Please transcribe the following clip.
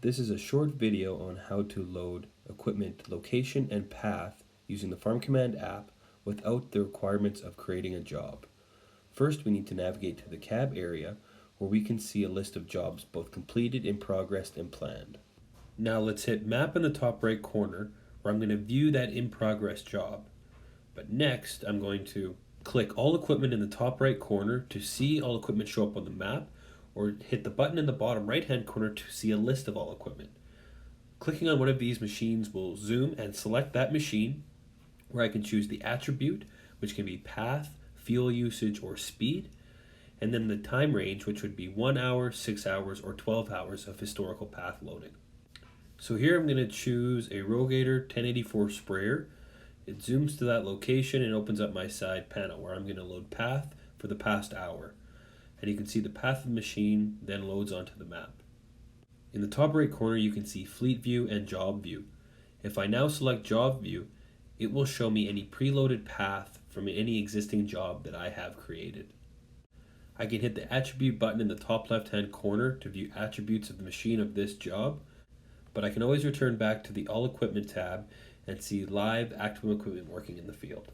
This is a short video on how to load equipment location and path using the FarmCommand app without the requirements of creating a job. First, we need to navigate to the cab area where we can see a list of jobs both completed, in progress, and planned. Now let's hit map in the top right corner where I'm going to view that in progress job. But next, I'm going to click all equipment in the top right corner to see all equipment show up on the map, or hit the button in the bottom right hand corner to see a list of all equipment. Clicking on one of these machines will zoom and select that machine, where I can choose the attribute, which can be path, fuel usage, or speed, and then the time range, which would be 1 hour, 6 hours, or 12 hours of historical path loading. So here I'm going to choose a Rogator 1084 sprayer. It zooms to that location and opens up my side panel where I'm going to load path for the past hour. And you can see the path of the machine then loads onto the map. In the top right corner you can see Fleet View and Job View. If I now select Job View, it will show me any preloaded path from any existing job that I have created. I can hit the attribute button in the top left hand corner to view attributes of the machine of this job, but I can always return back to the All Equipment tab and see live active equipment working in the field.